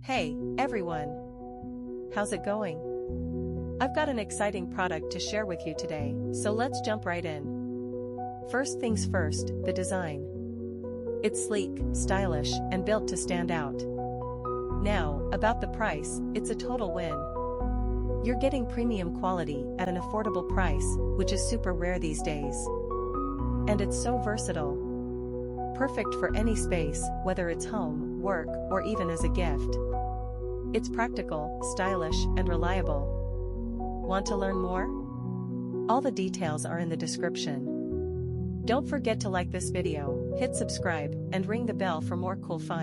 Hey, everyone! How's it going? I've got an exciting product to share with you today, so let's jump right in. First things first, the design. It's sleek, stylish, and built to stand out. Now, about the price, it's a total win. You're getting premium quality at an affordable price, which is super rare these days. And it's so versatile. Perfect for any space, whether it's home, work, or even as a gift. It's practical, stylish, and reliable. Want to learn more? All the details are in the description. Don't forget to like this video, hit subscribe, and ring the bell for more cool finds.